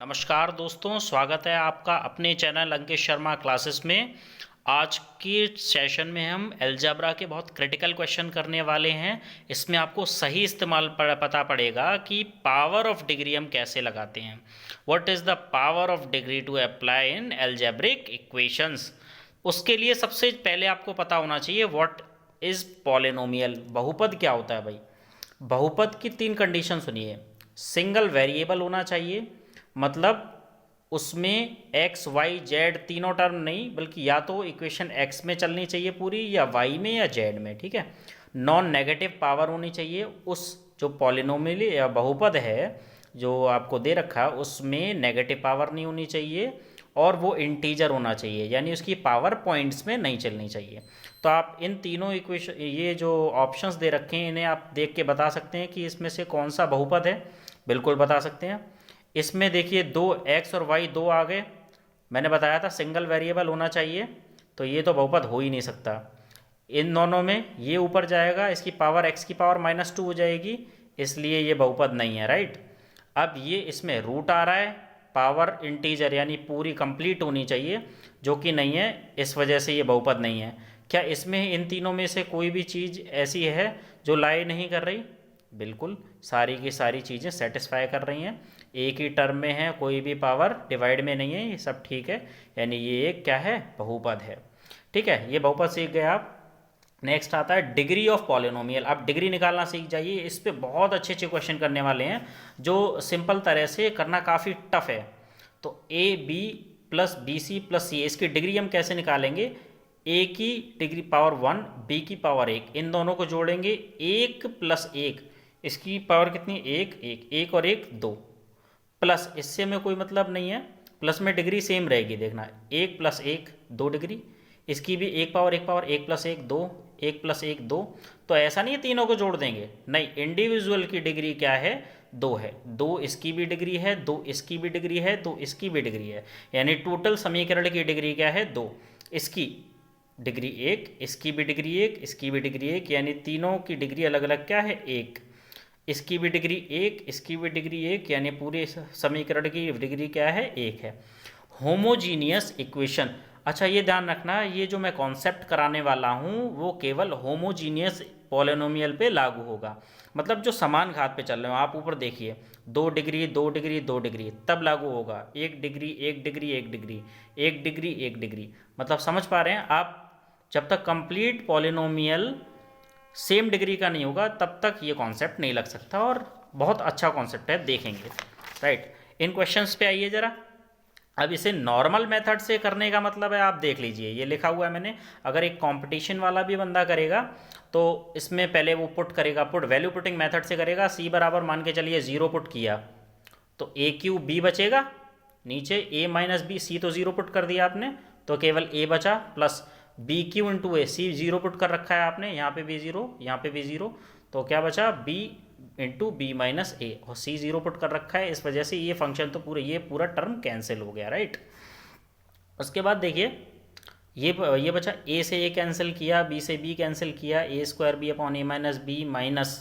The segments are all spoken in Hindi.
नमस्कार दोस्तों, स्वागत है आपका अपने चैनल अंकित शर्मा क्लासेस में। आज के सेशन में हम अलजेब्रा के बहुत क्रिटिकल क्वेश्चन करने वाले हैं। इसमें आपको सही इस्तेमाल पता पड़ेगा कि पावर ऑफ डिग्री हम कैसे लगाते हैं। What is the power of degree to apply in algebraic equations. उसके लिए सबसे पहले आपको पता होना चाहिए व्हाट इज़ पॉलिनोमियल। बहुपद क्या होता है भाई। बहुपद की तीन कंडीशन सुनिए। सिंगल वेरिएबल होना चाहिए, मतलब उसमें एक्स वाई जेड तीनों टर्म नहीं, बल्कि या तो इक्वेशन एक्स में चलनी चाहिए पूरी, या वाई में, या जेड में। ठीक है। नॉन नेगेटिव पावर होनी चाहिए। उस जो पॉलिनोमियल या बहुपद है जो आपको दे रखा है उसमें नेगेटिव पावर नहीं होनी चाहिए, और वो इंटीजर होना चाहिए, यानी उसकी पावर पॉइंट्स में नहीं चलनी चाहिए। तो आप इन तीनों इक्वेशन, ये जो ऑप्शंस दे रखे हैं, इन्हें आप देख के बता सकते हैं कि इसमें से कौन सा बहुपद है। बिल्कुल बता सकते हैं। इसमें देखिए दो एक्स और वाई दो आ गए। मैंने बताया था सिंगल वेरिएबल होना चाहिए, तो ये तो बहुपद हो ही नहीं सकता। इन दोनों में ये ऊपर जाएगा, इसकी पावर एक्स की पावर -2 हो जाएगी, इसलिए ये बहुपद नहीं है। राइट। अब ये इसमें रूट आ रहा है, पावर इंटीजर यानी पूरी कंप्लीट होनी चाहिए, जो कि नहीं है, इस वजह से ये बहुपद नहीं है। क्या इसमें इन तीनों में से कोई भी चीज़ ऐसी है जो लाई नहीं कर रही? बिल्कुल, सारी की सारी चीज़ें सेटिस्फाई कर रही हैं। एक ही टर्म में है, कोई भी पावर डिवाइड में नहीं है, ये सब ठीक है, यानी ये एक क्या है, बहुपद है। ठीक है, ये बहुपद सीख गए आप। नेक्स्ट आता है डिग्री ऑफ पॉलिनोमियल। आप डिग्री निकालना सीख जाइए। इस पे बहुत अच्छे अच्छे क्वेश्चन करने वाले हैं जो सिंपल तरह से करना काफ़ी टफ है। तो A B plus B C plus C, इसकी डिग्री हम कैसे निकालेंगे? ए की डिग्री पावर 1, बी की पावर 1, इन दोनों को जोड़ेंगे, 1 प्लस 1, इसकी पावर कितनी? एक एक एक और एक दो, प्लस इससे में कोई मतलब नहीं है, प्लस में डिग्री सेम रहेगी। देखना, 1 प्लस 1 2 डिग्री, इसकी भी एक पावर 1 प्लस 1 2, 1 प्लस 1 2। तो ऐसा नहीं है तीनों को जोड़ देंगे, नहीं, इंडिविजुअल की डिग्री क्या है? 2 है। 2 इसकी भी डिग्री है, 2 इसकी भी डिग्री है, 2 इसकी भी डिग्री है, यानी टोटल समीकरण की डिग्री क्या है? 2। इसकी डिग्री 1, इसकी भी डिग्री 1, इसकी भी डिग्री 1, यानी तीनों की डिग्री अलग अलग क्या है? 1। इसकी भी डिग्री 1, इसकी भी डिग्री 1, यानी पूरे समीकरण की डिग्री क्या है? 1 है। Homogeneous equation. अच्छा, ये ध्यान रखना, ये जो मैं कॉन्सेप्ट कराने वाला हूँ वो केवल होमोजीनियस पॉलिनोमियल पे लागू होगा, मतलब जो समान घात पे चल रहे हो। आप ऊपर देखिए, 2 डिग्री 2 डिग्री 2 डिग्री, तब लागू होगा 1 degree 1 degree 1 degree 1 degree 1 degree. मतलब समझ पा रहे हैं आप? जब तक कंप्लीट पॉलिनोमियल सेम डिग्री का नहीं होगा तब तक ये कॉन्सेप्ट नहीं लग सकता, और बहुत अच्छा कॉन्सेप्ट है, देखेंगे। राइट। इन क्वेश्चंस पे आइए जरा। अब इसे नॉर्मल मेथड से करने का मतलब है, आप देख लीजिए, ये लिखा हुआ है मैंने। अगर एक कंपटीशन वाला भी बंदा करेगा तो इसमें पहले वो पुट करेगा, पुट वैल्यू पुटिंग मेथड से करेगा। सी बराबर मान के चलिए 0 पुट किया तो ए क्यू बी बचेगा, नीचे ए माइनस बी, सी तो 0 पुट कर दिया आपने, तो केवल ए बचा, प्लस बी क्यू इंटू ए, सी 0 पुट कर रखा है आपने, यहाँ पे भी 0, यहाँ पे भी 0, तो क्या बचा? बी इंटू बी माइनस ए, और सी 0 पुट कर रखा है, इस वजह से ये फंक्शन तो पूरे, ये पूरा टर्म कैंसिल हो गया। राइट। उसके बाद देखिए, ये बचा, ए से ए कैंसिल किया, बी से बी कैंसिल किया, A square B upon A minus B, minus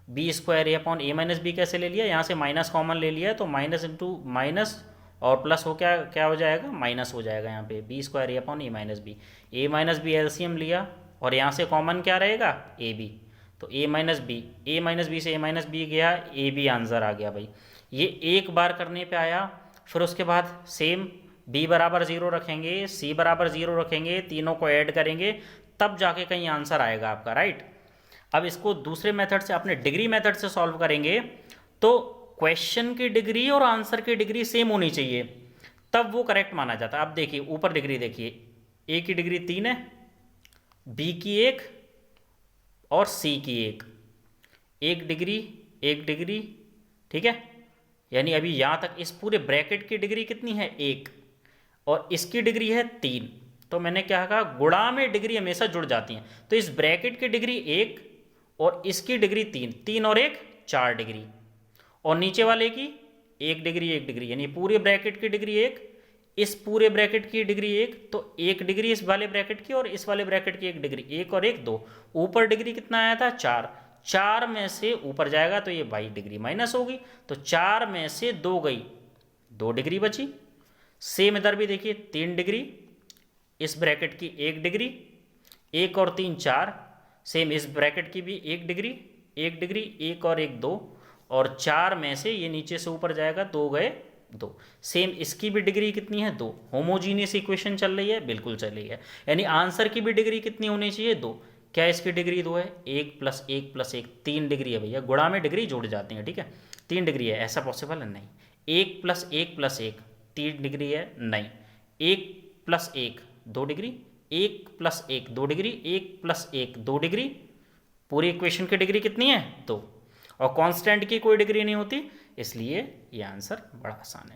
B square A upon A minus B कैसे ले लिया? यहाँ से माइनस कॉमन ले लिया, तो माइनस इंटू माइनस और प्लस हो, क्या क्या हो जाएगा? माइनस हो जाएगा। यहाँ पे B square A upon A minus B, A minus B LCM लिया, और यहाँ से कॉमन क्या रहेगा? ए बी, तो ए माइनस बी, ए माइनस बी से ए माइनस बी गया, ए बी आंसर आ गया भाई। ये एक बार करने पे आया। फिर उसके बाद सेम बी बराबर 0 रखेंगे, सी बराबर 0 रखेंगे, तीनों को ऐड करेंगे, तब जाके कहीं आंसर आएगा आपका। राइट। अब इसको दूसरे मेथड से, अपने डिग्री मेथड से सॉल्व करेंगे, तो क्वेश्चन की डिग्री और आंसर की डिग्री सेम होनी चाहिए, तब वो करेक्ट माना जाता है। अब देखिए ऊपर डिग्री देखिए, ए की डिग्री 3 है, बी की 1 और सी की 1, 1 डिग्री 1 डिग्री। ठीक है, यानी अभी यहाँ तक इस पूरे ब्रैकेट की डिग्री कितनी है? 1, और इसकी डिग्री है 3। तो मैंने क्या कहा, गुणा में डिग्री हमेशा जुड़ जाती हैं। तो इस ब्रैकेट की डिग्री 1 और इसकी डिग्री 3, 3 और 1 4 डिग्री, और नीचे वाले की 1 डिग्री 1 डिग्री, यानी पूरे ब्रैकेट की डिग्री 1, इस पूरे ब्रैकेट की डिग्री 1, तो 1 डिग्री इस वाले ब्रैकेट की, और इस वाले ब्रैकेट की 1 डिग्री, 1 और 1 2, ऊपर डिग्री कितना आया था? 4, 4 में से ऊपर जाएगा तो ये भाई डिग्री माइनस होगी, तो 4 में से 2 गई, 2 डिग्री बची। सेम इधर भी देखिए 3 डिग्री, इस ब्रैकेट की 1 डिग्री, 1 और 3 4, सेम इस ब्रैकेट की भी 1 डिग्री, 1 डिग्री, 1 और 1 2, और 4 में से ये नीचे से ऊपर जाएगा, 2 गए 2। सेम इसकी भी डिग्री कितनी है 2। होमोजीनियस इक्वेशन चल रही है, बिल्कुल चल रही है, यानी आंसर की भी डिग्री कितनी होनी चाहिए 2। क्या इसकी डिग्री 2 है? 1 + 1 + 1 3 डिग्री है भैया, गुणा में डिग्री जुड़ जाती है, ठीक है। 3 डिग्री है, ऐसा पॉसिबल है नहीं। 1 + 1 + 1 3 डिग्री है नहीं। 1 + 1 2 डिग्री, 1 + 1 2 डिग्री, 1 + 1 2 डिग्री। पूरी इक्वेशन की डिग्री कितनी है 2, और कांस्टेंट की कोई डिग्री नहीं होती, इसलिए ये आंसर बड़ा आसान है।